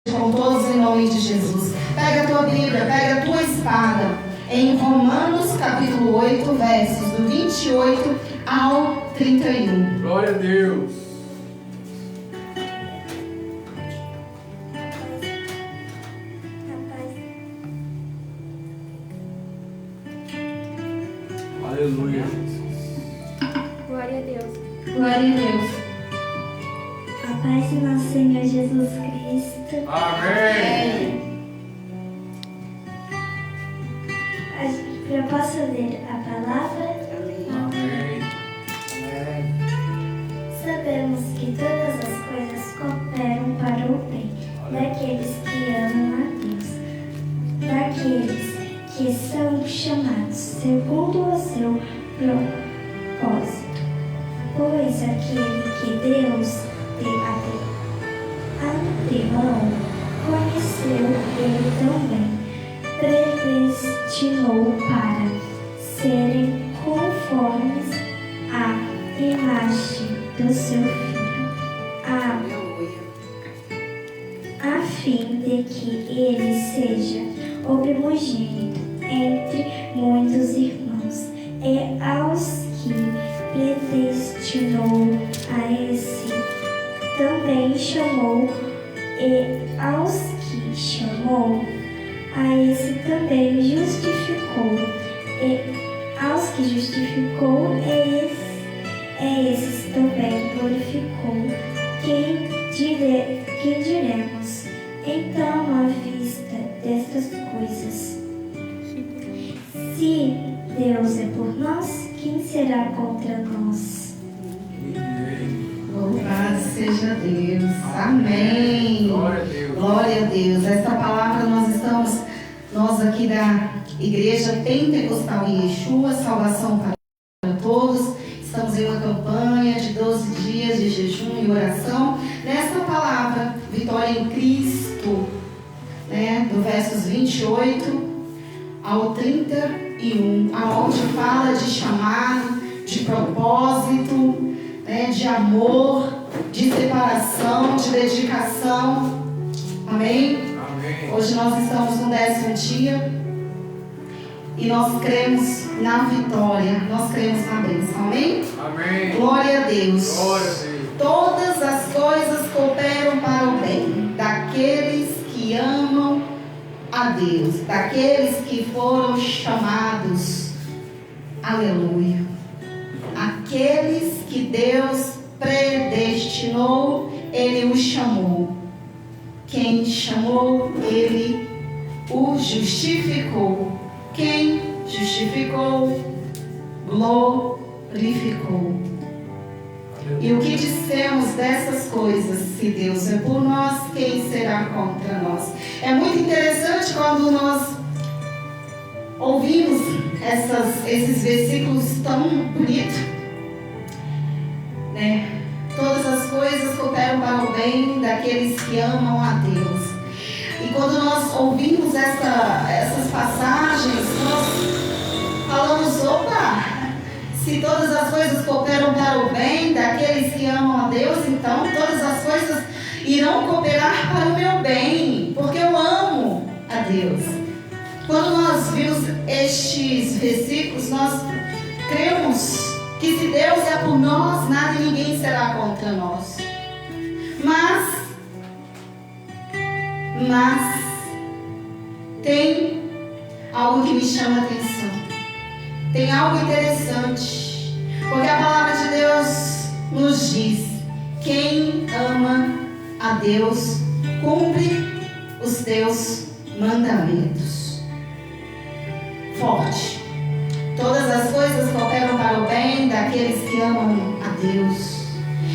com todos em nome de Jesus. Pega a tua Bíblia, pega a tua espada. Em Romanos capítulo 8, versos do 28 ao 31. Glória a Deus. Aleluia. Glória a Deus. Glória a Deus. A paz de nosso Senhor Jesus Cristo. Amém. Eu posso ler a palavra? Amém. Sabemos que todas as coisas cooperam para o bem daqueles que amam a Deus, daqueles que são chamados segundo o seu propósito. Pois aquele que Deus de antemão conheceu, ele também predestinou para serem conformes à imagem do seu Filho, a fim de que ele seja o primogênito entre muitos irmãos. E aos que predestinou, a esse também chamou, e aos que chamou, a esse também justificou, e aos que justificou, esses também glorificou. Quem diremos, então, à vista destas coisas? Se Deus é por nós, quem será contra nós? Louvado seja Deus. Amém. Glória a Deus. Glória a Deus. Esta palavra nós aqui da Igreja Pentecostal em Yeshua, salvação para todos. Estamos em uma campanha de 12 dias de jejum e oração. Nesta palavra, vitória em Cristo, do versos 28 ao 31, aonde fala de chamado, de propósito, de amor, de separação, de dedicação. Amém? Amém. Hoje nós estamos no 10º dia e nós cremos na vitória, nós cremos na bênção. Amém? Amém. Glória a Deus. Glória a Deus. Todas as coisas cooperam para o bem daqueles que amam a Deus, daqueles que foram chamados. Aleluia. Aqueles que Deus predestinou, Ele os chamou. Quem chamou, Ele o justificou. Quem justificou, glorificou. E o que dissemos dessas coisas? Se Deus é por nós, quem será contra nós? É muito interessante quando nós ouvimos esses versículos tão bonitos, Todas as coisas cooperam para o bem daqueles que amam a Deus. E quando nós ouvimos essas passagens, nós falamos, opa, se todas as coisas cooperam para o bem daqueles que amam a Deus, então todas as coisas irão cooperar para o meu bem, porque eu amo a Deus. Quando nós vimos estes versículos, nós cremos que se Deus é por nós, nada e ninguém será contra nós. Mas tem algo que me chama a atenção. Tem algo interessante. Porque a palavra de Deus nos diz: quem ama a Deus cumpre os teus mandamentos. Forte. Todas as coisas cooperam para o bem daqueles que amam a Deus.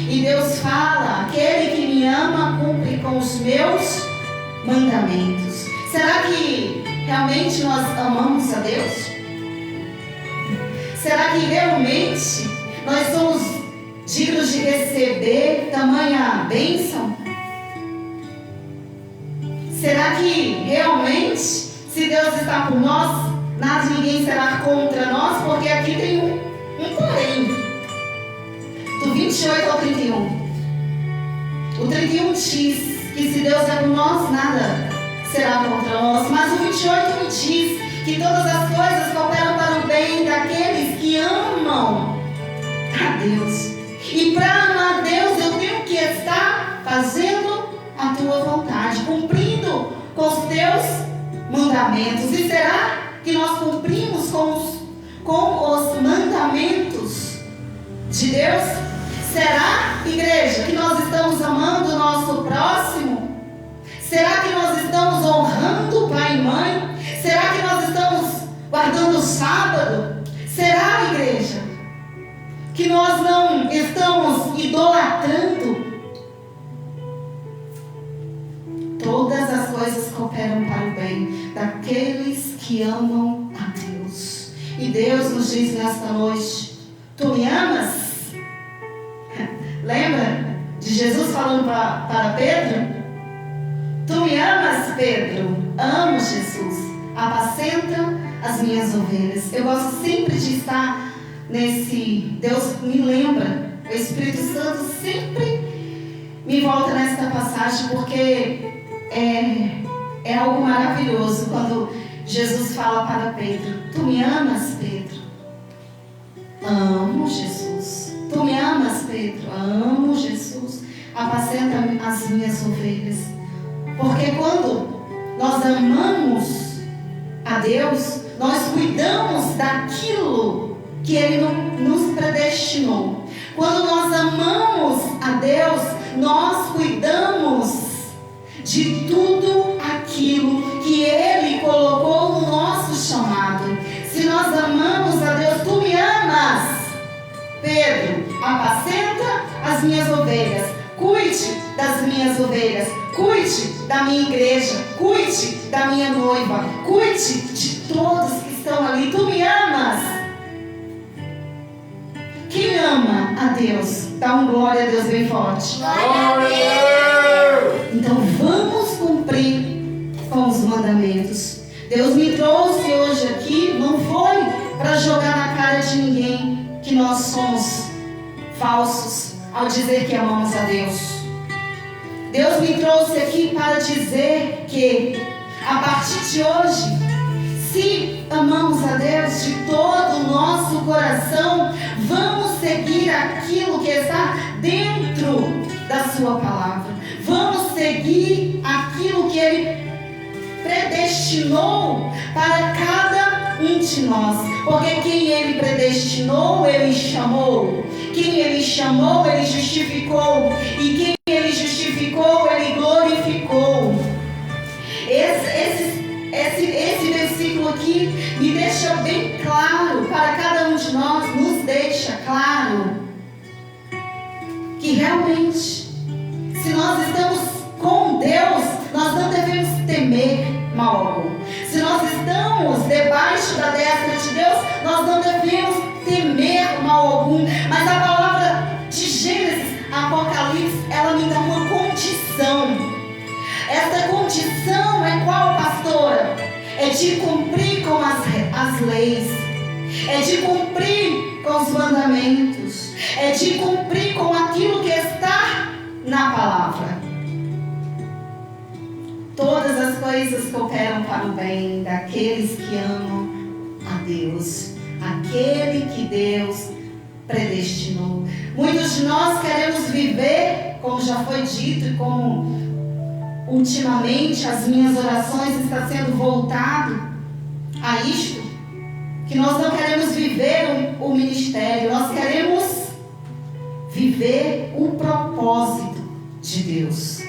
E Deus fala: aquele que me ama cumpre com os meus mandamentos. Será que realmente nós amamos a Deus? Será que realmente nós somos dignos de receber tamanha bênção? Será que realmente, se Deus está por nós, nada e ninguém será contra nós? Porque aqui tem um porém. Do 28 ao 31. O 31 diz que se Deus é por nós, nada será contra nós. Mas o 28 me diz que todas as coisas cooperam para o bem daqueles que amam a Deus. E para amar a Deus eu tenho que estar fazendo a tua vontade, cumprindo com os teus mandamentos. E será que nós cumprimos com os mandamentos de Deus? Será, igreja, que nós estamos amando o nosso próximo? Será que nós estamos honrando o pai e mãe? Será que nós estamos guardando o sábado? Será, igreja, que nós não estamos idolatrando? Todas as coisas cooperam para o bem daqueles que amam a Deus. E Deus nos diz nesta noite: tu me amas? Lembra de Jesus falando para Pedro? Tu me amas, Pedro? Amo, Jesus. Apacenta as minhas ovelhas. Eu gosto sempre de estar nesse... Deus me lembra, o Espírito Santo sempre me volta nesta passagem, porque é algo maravilhoso quando Jesus fala para Pedro: tu me amas, Pedro? Amo, Jesus. Tu me amas, Pedro? Amo, Jesus. Apacenta as minhas ovelhas. Porque quando nós amamos a Deus, nós cuidamos daquilo que Ele nos predestinou. Quando nós amamos a Deus, nós cuidamos de tudo aquilo que Ele colocou no nosso chamado. Se nós amamos a Deus, tu me amas, Pedro, apacenta as minhas ovelhas, cuide das minhas ovelhas, cuide da minha igreja, cuide da minha noiva, cuide de todos que estão ali. Tu me amas? Quem ama a Deus, dá um glória a Deus bem forte. Glória a Deus! Então vamos cumprir com os mandamentos. Deus me trouxe hoje aqui, não foi para jogar na cara de ninguém que nós somos falsos ao dizer que amamos a Deus. Deus me trouxe aqui para dizer que a partir de hoje, se amamos a Deus de todo o nosso coração, vamos seguir aquilo que está dentro da sua palavra. Vamos seguir aquilo que Ele predestinou para cada um de nós. Porque quem Ele predestinou, Ele chamou. Quem Ele chamou, Ele justificou. E quem Ele justificou, Ele glorificou. Esse versículo aqui me deixa bem claro, para cada um de nós, nos deixa claro que realmente, se nós estamos com Deus, nós não devemos temer mal algum. Se nós estamos debaixo da destra de Deus, nós não devemos temer mal algum. Mas a palavra de Gênesis, Apocalipse, ela me dá uma condição. Essa condição é qual, pastora? É de cumprir com as leis, é de cumprir com os mandamentos, é de cumprir com aquilo que está na palavra. Todas as coisas cooperam para o bem daqueles que amam a Deus, aquele que Deus predestinou. Muitos de nós queremos viver, como já foi dito, e como ultimamente as minhas orações estão sendo voltado a isto, que nós não queremos viver o ministério, nós queremos viver o propósito de Deus.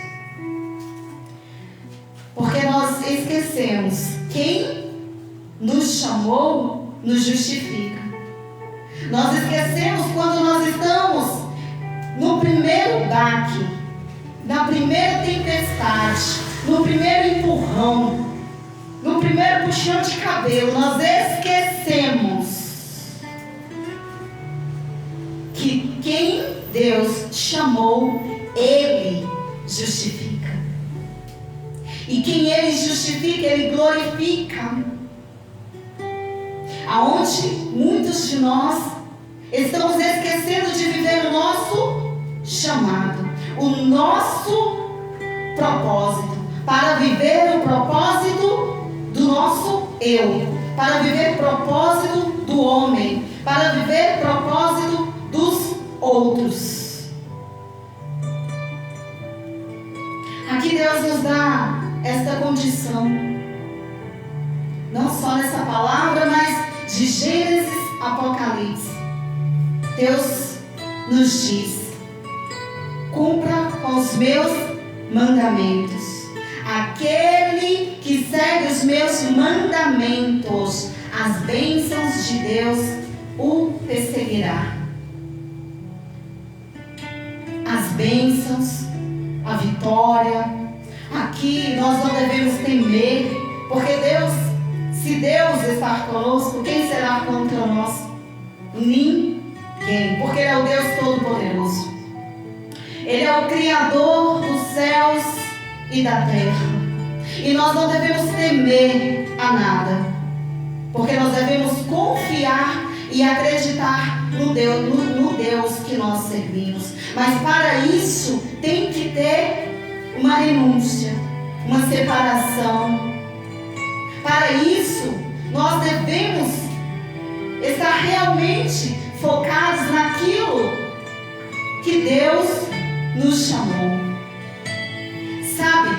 Porque nós esquecemos, quem nos chamou nos justifica. Nós esquecemos quando nós estamos no primeiro baque, na primeira tempestade, no primeiro empurrão, no primeiro puxão de cabelo. Nós esquecemos que quem Deus chamou, Ele justifica. E quem Ele justifica, Ele glorifica. Aonde muitos de nós estamos esquecendo de viver o nosso chamado, o nosso propósito, para viver o propósito do nosso eu, para viver o propósito do homem, para viver o propósito dos outros. Aqui Deus nos dá esta condição, não só nessa palavra, mas de Gênesis a Apocalipse. Deus nos diz: cumpra com os meus mandamentos. Aquele que segue os meus mandamentos, as bênçãos de Deus o perseguirá. As bênçãos, a vitória. Aqui nós não devemos temer, porque Deus, se Deus está conosco, quem será contra nós? Ninguém, porque Ele é o Deus Todo-Poderoso. Ele é o Criador dos céus e da terra. E nós não devemos temer a nada, porque nós devemos confiar e acreditar no Deus que nós servimos. Mas para isso tem que ter uma renúncia, uma separação. Para isso nós devemos estar realmente focados naquilo que Deus nos chamou. Sabe,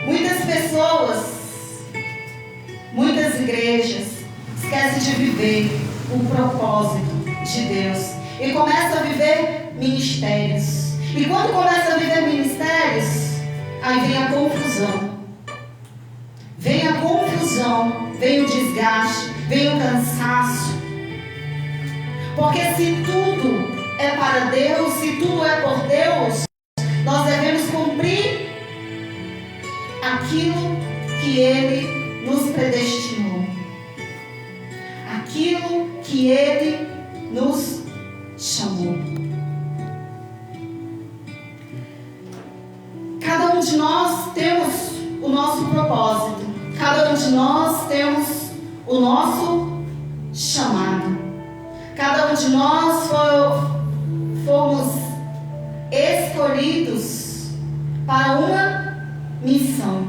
muitas pessoas, muitas igrejas esquecem de viver o propósito de Deus e começam a viver ministérios. E quando começam a viver ministérios, aí vem a confusão. Vem a confusão, vem o desgaste, vem o cansaço. Porque se tudo é para Deus, se tudo é por Deus, nós devemos cumprir aquilo que Ele nos predestinou, aquilo que Ele nos chamou. Cada um de nós temos o nosso propósito, cada um de nós temos o nosso chamado, cada um de nós fomos escolhidos para uma missão.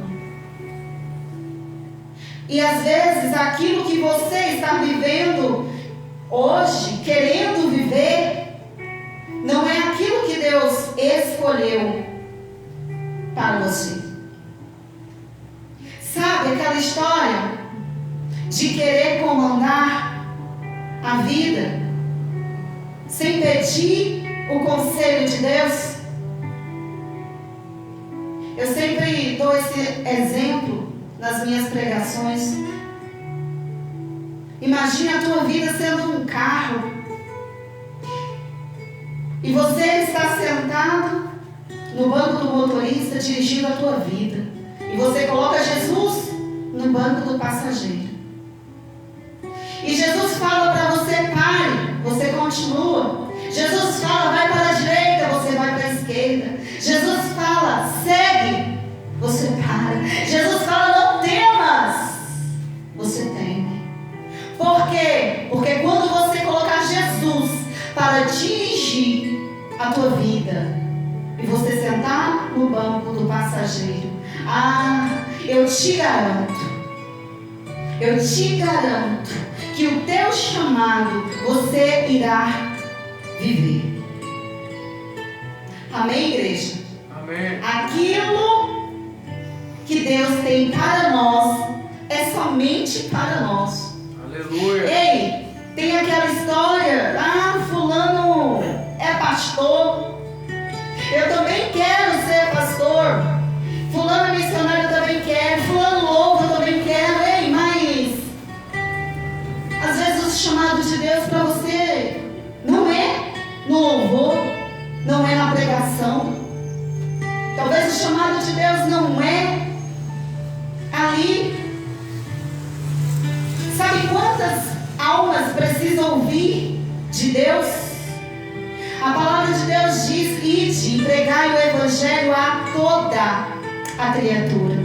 E às vezes aquilo que você está vivendo hoje, querendo viver, não é aquilo que Deus escolheu para você. Sabe aquela história de querer comandar a vida sem pedir o conselho de Deus? Eu sempre dou esse exemplo nas minhas pregações. Imagine a tua vida sendo um carro e você está sentado no banco do motorista dirigindo a tua vida, e você coloca Jesus no banco do passageiro. E Jesus fala para você: pare, você continua. Jesus fala: vai para a direita, você vai para a esquerda. Jesus fala: segue, você para. Jesus fala: não temas, você teme. Por quê? Porque quando você colocar Jesus para dirigir a tua vida e você sentar no banco do passageiro, eu te garanto que o teu chamado você irá viver. Amém, igreja? Amém. Aquilo que Deus tem para nós é somente para nós. Aleluia. Ei, tem aquela história: fulano é pastor, eu também quero ser pastor. Fulano é missionário, eu também quero. Fulano louva, eu também quero. Ei, mas às vezes o chamado de Deus para você não é no louvor, não é na pregação. Talvez o chamado de Deus não é ali. Sabe quantas almas precisam ouvir de Deus? A palavra de Deus diz: ide, pregai o evangelho a toda a criatura.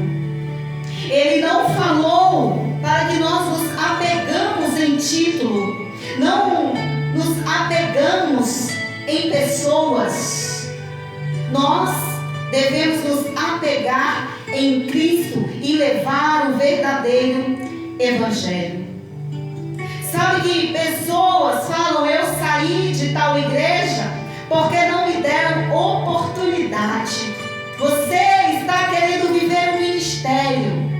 Ele não falou para que nós nos apegamos em título, não nos apegamos em pessoas, nós devemos nos apegar em Cristo e levar o verdadeiro Evangelho. Sabe que pessoas falam: eu saí de tal igreja porque não me deram oportunidade. Você está querendo viver um ministério,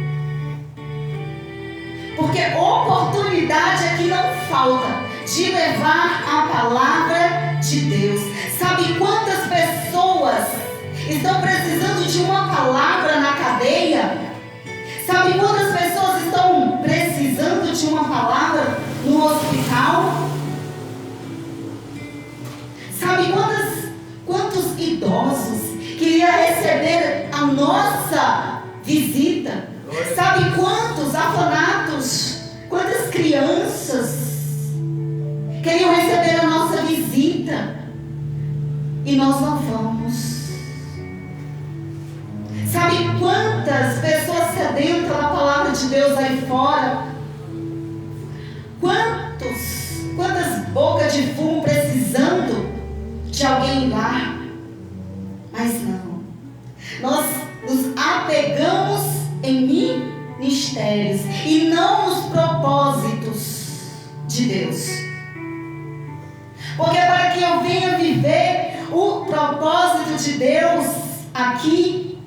porque oportunidade aqui não falta de levar a palavra de Deus. Sabe quantas pessoas estão precisando de uma palavra na cadeia? Sabe quantas pessoas estão precisando de uma palavra no hospital? Sabe quantos idosos queriam receber a nossa visita? Sabe quantos orfanatos, quantas crianças queriam receber a nossa visita e nós não vamos? Sabe quantas pessoas sedentas da palavra de Deus aí fora? Quantas bocas de fumo precisando de alguém lá? Mas não. Nós nos apegamos em ministérios e não nos propósitos de Deus. Porque para que eu venha viver o propósito de Deus aqui,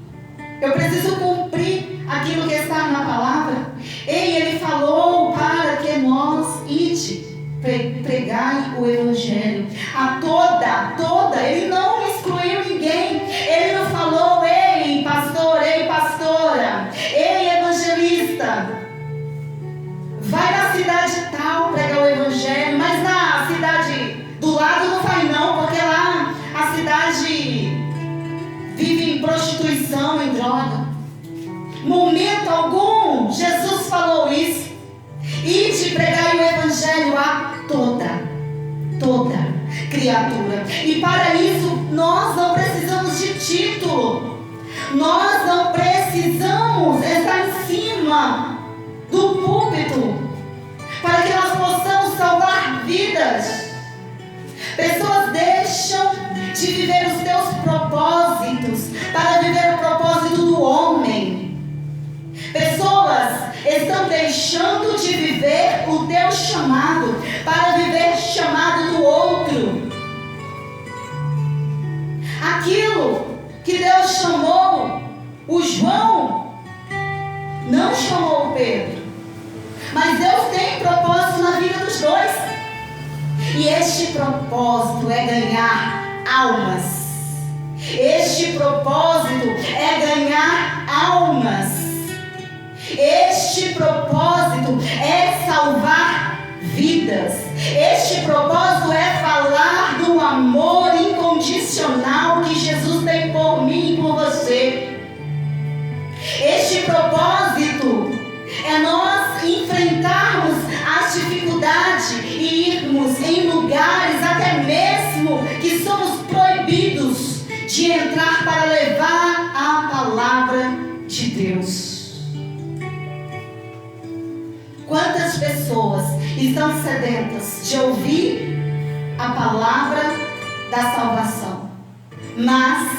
eu preciso cumprir aquilo que está na palavra. E Ele falou para que nós pregai o Evangelho a toda. Ele não excluiu ninguém. Ele não falou: ei pastor, ei pastora, ei evangelista, vai na cidade tal pregar o Evangelho, mas na cidade do lado não vai não, porque lá a cidade vive em prostituição, em droga. Momento algum Jesus falou isso. Ide pregar o Evangelho a toda criatura. E para isso nós não precisamos de título. Nós não precisamos estar em cima do púlpito para que nós possamos salvar vidas. Pessoas deixam de viver os teus propósitos para viver o propósito do homem. Pessoas estão deixando de viver o teu chamado para viver o chamado do outro. Aquilo que Deus chamou o João, não chamou o Pedro. Mas Deus tem propósito na vida dos dois. E este propósito é ganhar almas. Este propósito é ganhar almas. Este propósito é salvar vidas. Este propósito é falar do amor incondicional que Jesus tem por mim e por você. Este propósito é nós enfrentarmos as dificuldades e irmos em lugares até mesmo que somos proibidos de entrar para levar a palavra de Deus. Quantas pessoas estão sedentas de ouvir a palavra da salvação, mas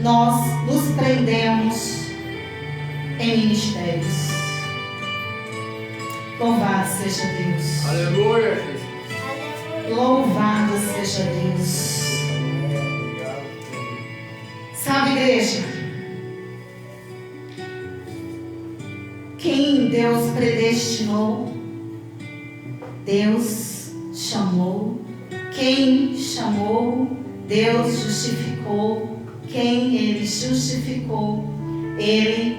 nós nos prendemos em ministérios. Louvado seja Deus. Aleluia. Louvado seja Deus. Sabe, igreja, quem Deus predestinou, Deus chamou. Quem chamou, Deus justificou. Quem Ele justificou, Ele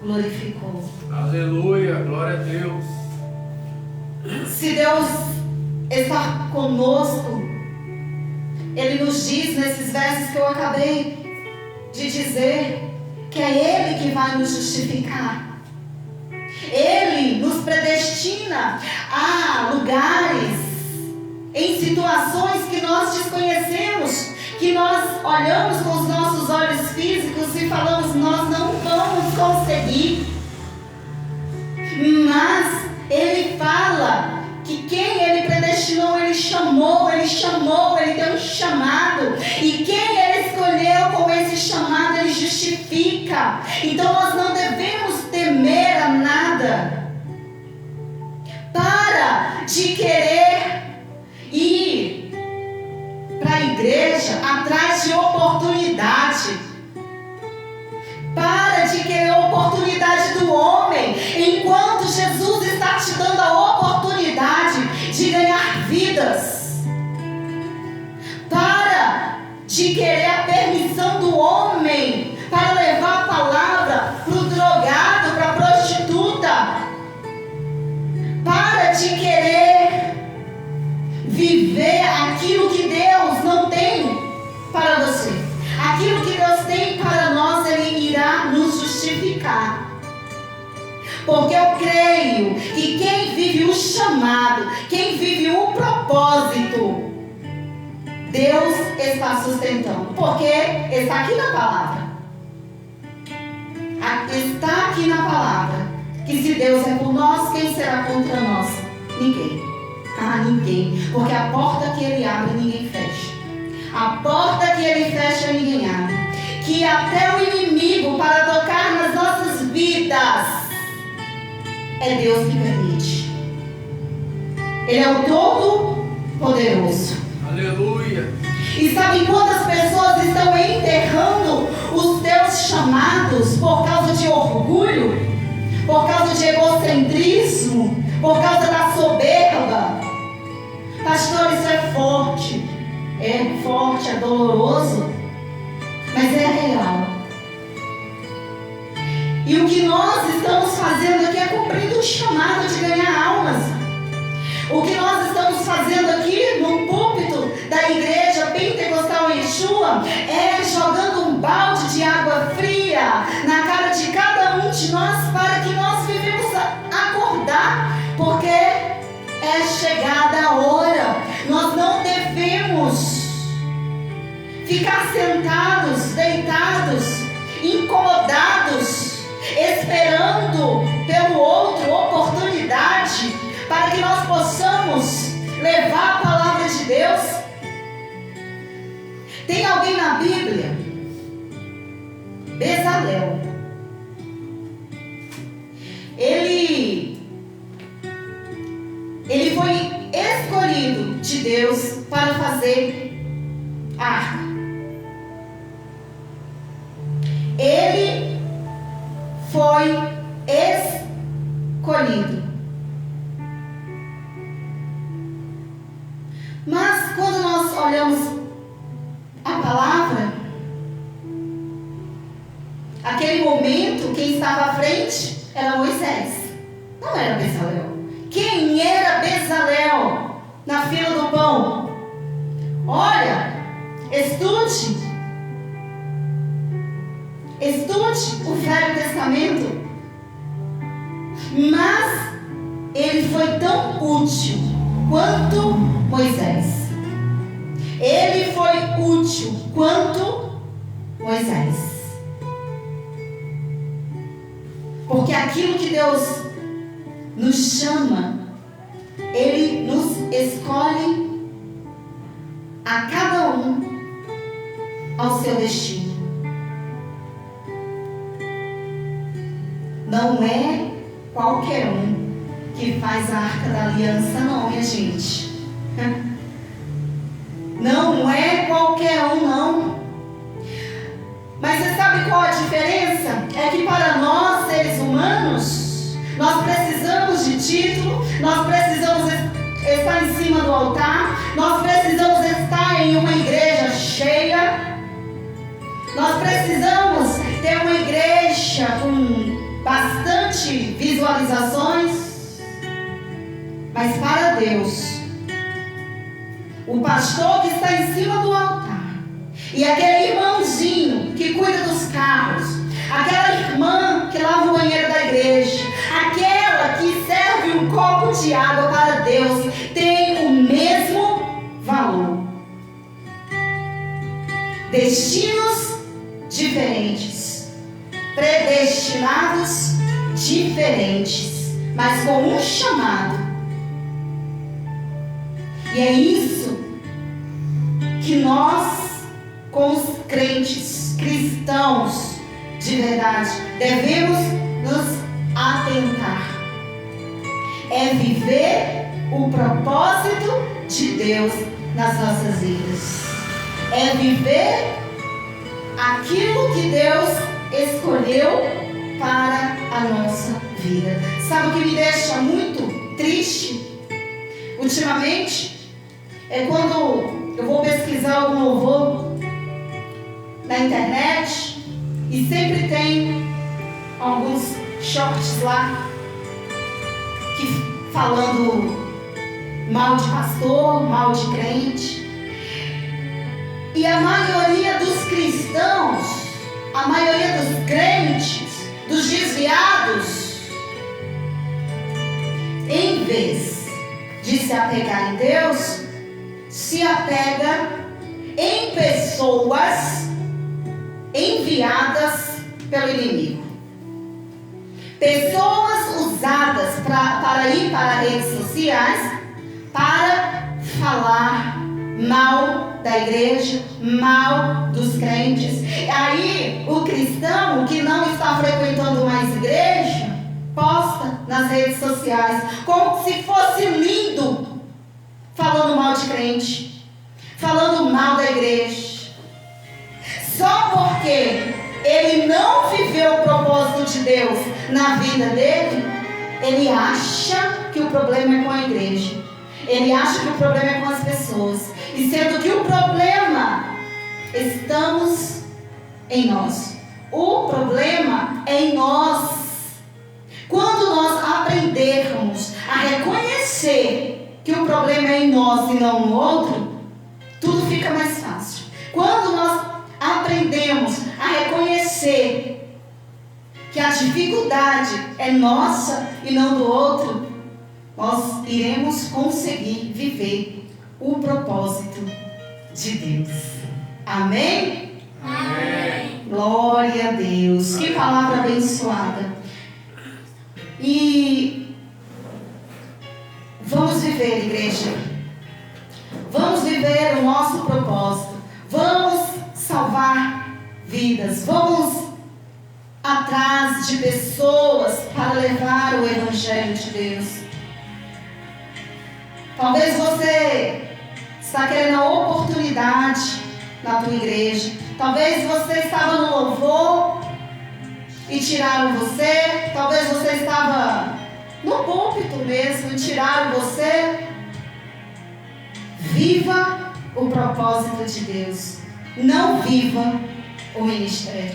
glorificou. Aleluia, glória a Deus. Se Deus está conosco, Ele nos diz nesses versos que eu acabei de dizer, que é Ele que vai nos justificar. Ele nos predestina a lugares, em situações que nós desconhecemos, que nós olhamos com os nossos olhos físicos e falamos: nós não vamos conseguir. Mas Ele fala que quem Ele predestinou, Ele chamou, Ele tem um chamado. E quem Ele escolheu justifica. Então nós não devemos temer a nada. Para de querer ir para a igreja atrás de oportunidade. Para de querer a oportunidade do homem, enquanto Jesus está te dando a oportunidade de ganhar vidas. Para de querer a permissão do homem para levar a palavra para o drogado, para a prostituta. Para de querer viver aquilo que Deus não tem para você. Aquilo que Deus tem para nós, Ele irá nos justificar. Porque eu creio que quem vive o chamado, quem vive o propósito, Deus está sustentando. Porque está aqui na palavra. Está aqui na palavra. Que se Deus é por nós, quem será contra nós? Ninguém. Ninguém. Porque a porta que Ele abre, ninguém fecha. A porta que Ele fecha, ninguém abre. Que até o inimigo, para tocar nas nossas vidas, é Deus que permite. Ele é o Todo-Poderoso. Aleluia. E sabe quantas pessoas estão enterrando os teus chamados por causa de orgulho? Por causa de egocentrismo? Por causa da soberba? Pastor, isso é forte. É forte, é doloroso, mas é real. E o que nós estamos fazendo aqui é cumprindo o chamado de ganhar almas. O que nós estamos fazendo aqui no púlpito da igreja pentecostal em Yeshua é jogando um balde de água fria na cara de cada um de nós para que nós vivemos acordar, porque é chegada a hora. Nós não devemos ficar sentados, deitados, incomodados, esperando pelo outro oportunidade para que nós possamos levar a palavra de Deus. Tem alguém na Bíblia? Bezalel. Ele foi escolhido de Deus para fazer a arca. Ele foi escolhido. Mas quando nós olhamos a palavra, aquele momento, quem estava à frente era Moisés, não era Bezalel. Quem era Bezalel na fila do pão? Olha, estude o Velho Testamento. Mas ele foi tão útil quanto Moisés. Ele foi útil quanto Moisés. Porque aquilo que Deus nos chama, Ele nos escolhe a cada um ao seu destino. Não é qualquer um que faz a Arca da Aliança, não, minha gente. Não é qualquer um, não. Mas você sabe qual a diferença? É que para nós, seres humanos, nós precisamos de título, nós precisamos estar em cima do altar, nós precisamos estar em uma igreja cheia, nós precisamos ter uma igreja com bastante visualizações. Mas para Deus, o pastor que está em cima do altar e aquele irmãozinho que cuida dos carros, aquela irmã que lava o banheiro da igreja, aquela que serve um copo de água para Deus, tem o mesmo valor. Destinos diferentes, predestinados diferentes, mas com um chamado. E é isso que nós, como crentes, cristãos de verdade, devemos nos atentar. É viver o propósito de Deus nas nossas vidas. É viver aquilo que Deus escolheu para a nossa vida. Sabe o que me deixa muito triste ultimamente? É quando eu vou pesquisar algum louvor na internet e sempre tem alguns shorts lá que falando mal de pastor, mal de crente. E a maioria dos cristãos, a maioria dos crentes, dos desviados, em vez de se apegar em Deus, se apega em pessoas enviadas pelo inimigo. Pessoas usadas para ir para redes sociais para falar mal da igreja, mal dos crentes. Aí o cristão que não está frequentando mais igreja posta nas redes sociais como se fosse lindo, falando mal de crente, falando mal da igreja. Só porque ele não viveu o propósito de Deus na vida dele, ele acha que o problema é com a igreja. Ele acha que o problema é com as pessoas. E sendo que o problema estamos em nós. O problema é em nós. Quando nós aprendermos a reconhecer que o problema é em nós e não no outro, tudo fica mais fácil. Quando nós aprendemos a reconhecer que a dificuldade é nossa e não do outro, nós iremos conseguir viver o propósito de Deus. Amém? Amém. Glória a Deus. Que palavra abençoada. E vamos viver, igreja. Vamos viver o nosso propósito. Vamos salvar vidas. Vamos atrás de pessoas para levar o Evangelho de Deus. Talvez você está querendo a oportunidade na tua igreja. Talvez você estava no louvor e tiraram você. Talvez você estava no púlpito mesmo e tiraram você. Viva o propósito de Deus. Não viva o ministério.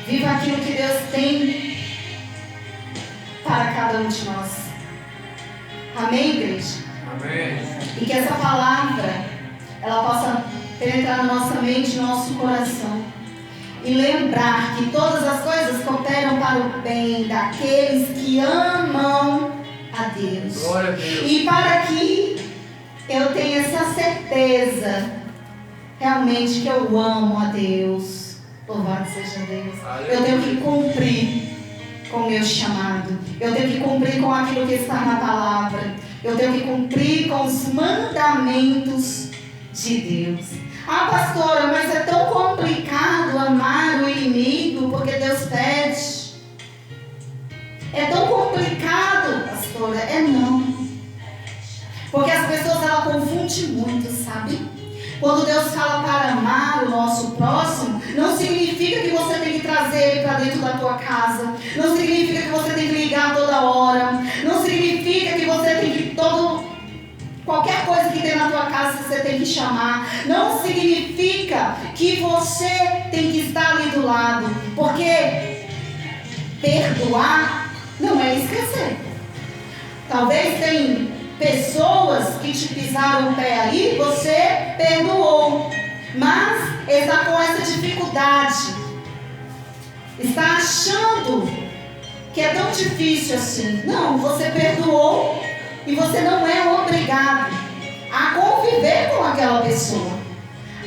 Viva aquilo que Deus tem para cada um de nós. Amém, igreja? Amém. E que essa palavra ela possa penetrar na nossa mente, no nosso coração. E lembrar que todas as coisas cooperam para o bem daqueles que amam a Deus. Glória a Deus. E para que eu tenha essa certeza realmente que eu amo a Deus. Louvado seja Deus. Aleluia. Eu tenho que cumprir com o meu chamado. Eu tenho que cumprir com aquilo que está na palavra. Eu tenho que cumprir com os mandamentos de Deus. Ah, pastora, mas é tão complicado amar o inimigo porque Deus pede. É tão complicado, pastora? É não. Porque as pessoas elas confundem muito, sabe? Quando Deus fala para amar o nosso próximo, não significa que você tem que trazer ele para dentro da tua casa. Não significa que você tem que ligar toda hora. Não significa que você tem que qualquer coisa que tem na tua casa você tem que chamar. Não significa que você tem que estar ali do lado. Porque perdoar não é esquecer. Talvez tem pessoas que te pisaram o pé ali, você perdoou, mas está com essa dificuldade, está achando que é tão difícil assim. Não, você perdoou e você não é obrigado a conviver com aquela pessoa.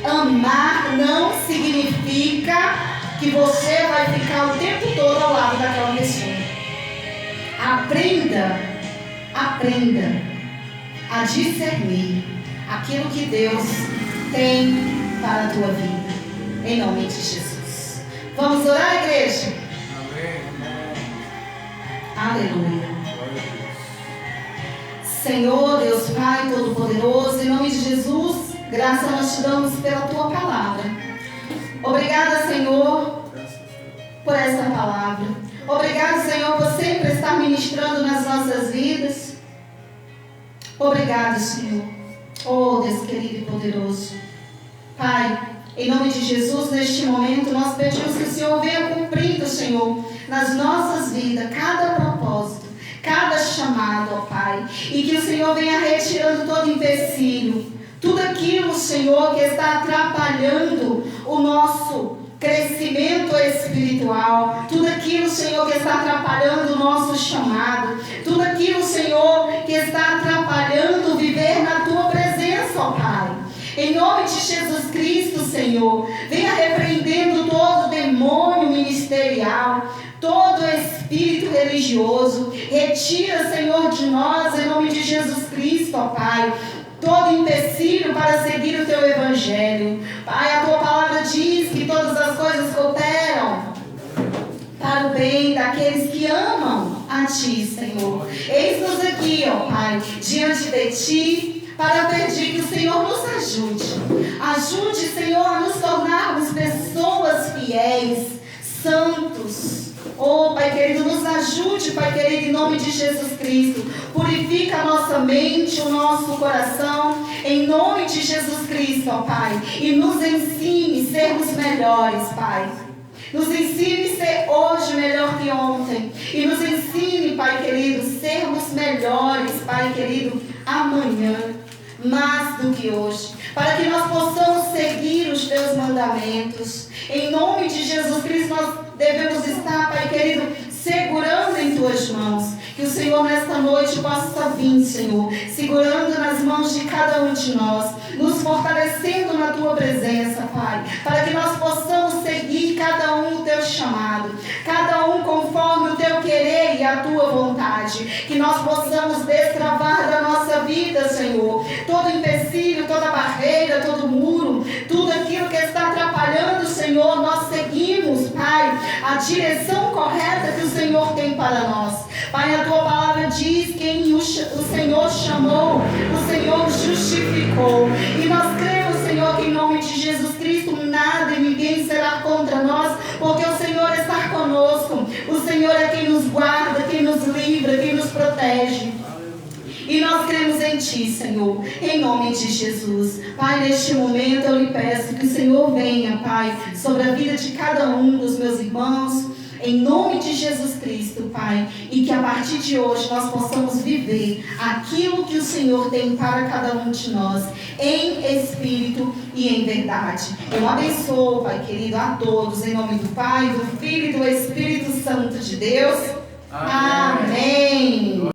Amar não significa que você vai ficar o tempo todo ao lado daquela pessoa. Aprenda a discernir aquilo que Deus tem para a tua vida. Em nome de Jesus. Vamos orar, igreja? Amém. Aleluia. Senhor, Deus Pai Todo-Poderoso, em nome de Jesus, graças nós te damos pela Tua palavra. Obrigada, Senhor, por essa palavra. Obrigado, Senhor, por sempre estar ministrando nas nossas vidas. Obrigado, Senhor. Oh, Deus querido e poderoso. Pai, em nome de Jesus, neste momento, nós pedimos que o Senhor venha cumprindo, Senhor, nas nossas vidas, cada propósito, cada chamado, ó Pai. E que o Senhor venha retirando todo empecilho, tudo aquilo, Senhor, que está atrapalhando o nosso crescimento espiritual, tudo aquilo, Senhor, que está atrapalhando o nosso chamado, tudo aquilo, Senhor, que está atrapalhando viver na Tua presença, ó Pai. Em nome de Jesus Cristo, Senhor, venha repreendendo todo demônio ministerial, todo espírito religioso. Retira, Senhor, de nós, em nome de Jesus Cristo, ó Pai, todo empecilho para seguir o Teu Evangelho. Pai, a Tua palavra diz que todas as coisas cooperam para o bem daqueles que amam a Ti, Senhor. Eis-nos aqui, ó Pai, diante de Ti, para pedir que o Senhor nos ajude. Ajude, Senhor, a nos tornarmos pessoas fiéis, santos. Oh, Pai querido, nos ajude, Pai querido, em nome de Jesus Cristo. Purifica a nossa mente, o nosso coração, em nome de Jesus Cristo, ó Pai. E nos ensine a sermos melhores, Pai. Nos ensine a ser hoje melhor que ontem. E nos ensine, Pai querido, sermos melhores, Pai querido, amanhã, mais do que hoje, para que nós possamos seguir os Teus mandamentos. Em nome de Jesus Cristo, nós devemos estar, Pai querido, segurando em Tuas mãos. Que o Senhor nesta noite possa vir, Senhor, segurando nas mãos de cada um de nós, nos fortalecendo na Tua presença, Pai, para que nós possamos seguir cada um o Teu chamado, cada um conforme o Teu querer e a Tua vontade. Que nós possamos destravar da nossa vida, Senhor, todo empecilho, toda barreira, todo muro, tudo aquilo que está atrapalhando, Senhor. Nós seguimos, Pai, a direção correta que o Senhor tem para nós. Pai, a Tua palavra diz: quem o Senhor chamou, o Senhor justificou. E nós cremos, Senhor, que em nome de Jesus Cristo nada e ninguém será contra nós, porque o Senhor está conosco. O Senhor é quem nos guarda, quem nos livra, quem nos protege. E nós cremos em Ti, Senhor, em nome de Jesus. Pai, neste momento eu lhe peço que o Senhor venha, Pai, sobre a vida de cada um dos meus irmãos, em nome de Jesus Cristo, Pai, e que a partir de hoje nós possamos viver aquilo que o Senhor tem para cada um de nós, em espírito e em verdade. Eu abençoo, Pai querido, a todos, em nome do Pai, do Filho e do Espírito Santo de Deus. Amém.